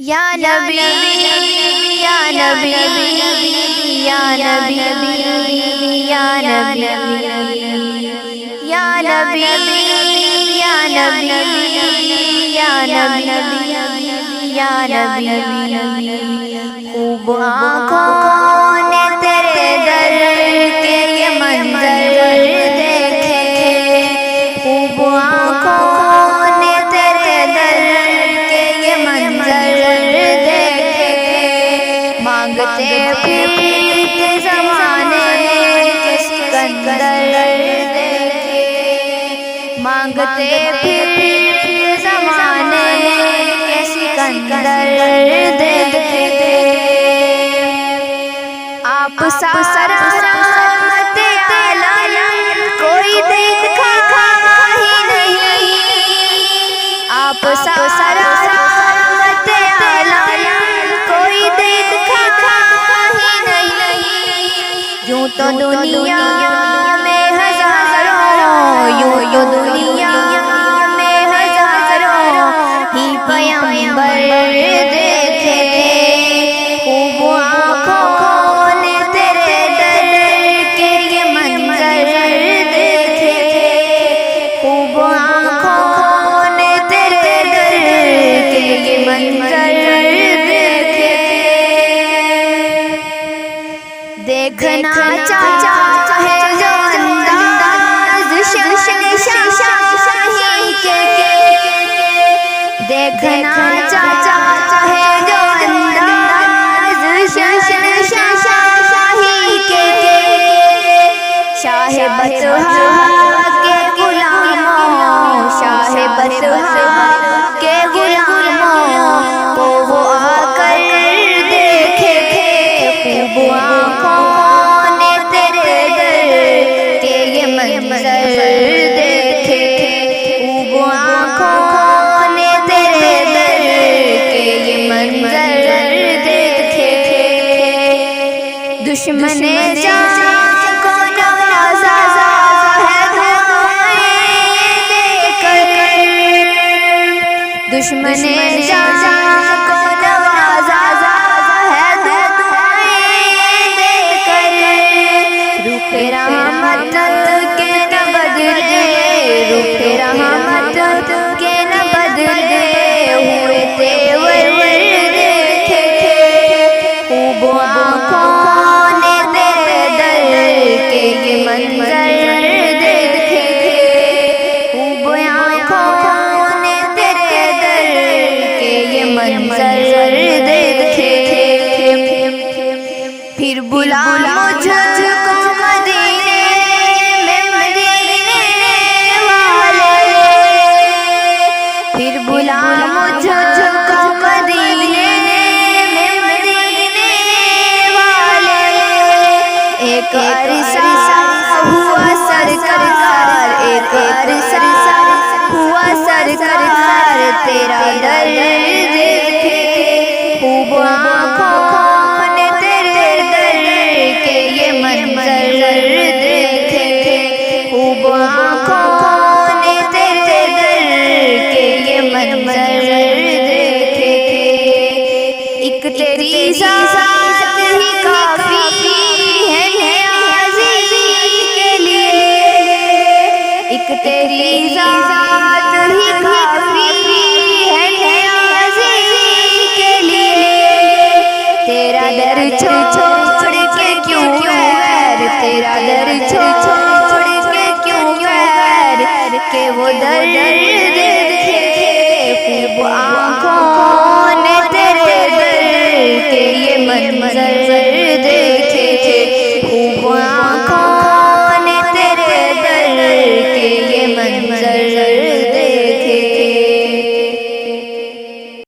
یا نبی یا نبی یا نبی یا نبی یا نبی یا نبی یا نبی یا نبی خوب آنکھوں نے تیرے در کے یہ منظر دیکھے، خوب آنکھوں نے تیرے در کے یہ منظر دیکھے، مانگتے پھرتے زمانے کے سکندر دیکھے، مانگتے پھرتے زمانے کے سکندر دیکھے، آپ سارا رحمت عالم کوئی دیکھا ہی نہیں، آپ سارا رحمت عالم کوئی دیکھا ہی نہیں، یوں تو دنیا میں ہزاروں، یوں تو دنیا میں ہزاروں ہی پیغمبر دیکھے، خوب آنکھوں نے تیرے در کے یہ منظر دیکھے، خوب آنکھوں نے تیرے در کے یہ منظر دیکھے، دیکھنا چاہے جو انداز شہنشاہی کے، دیکھنا چاہے جو انداز شہنشاہی کے، شاہ بطحا کے غلاموں، شاہ بطحا کے غلاموں کو وہ آ کر دیکھے، خوب آنکھوں نے تیرے در کے یہ منظر دیکھے، خوب آنکھوں نے تیرے در کے یہ منظر دیکھے، دشمن جان کو نوازا ہے دعائیں دے کر، دشمن جان کو نوازا ہے دعائیں دے کر، رخ رحمت کے نہ بدلے، رخ رحمت کے نہ بدلے ہوئے تیور دیکھے، خوب آنکھوں نے تیرے در کے یہ منظر دیکھے، خوب آنکھوں نے تیرے در کے یہ منظر دیکھے، پھر بلا مجھ کو مدینے میں مدینے والے، پھر بلا مجھ کو مدینے میں مدینے والے، ایک عرصہ ہوا سرکار، ایک عرصہ ہوا سرکار تیرا در دیکھے، خوب آنکھوں نے تیرے در کے یہ منظر دیکھے، خوب آنکھوں نے تیرے در کے یہ منظر دیکھے، ایک تیری ذات ہی کافی ہے نیازی کے لیے، ایک تیری ذات ہی کافی ہے نیازی کے لیے، تیرا در چھوڑ کے کیوں غیر، تیرا در چھوڑ کے کیوں غیر کہ وہ در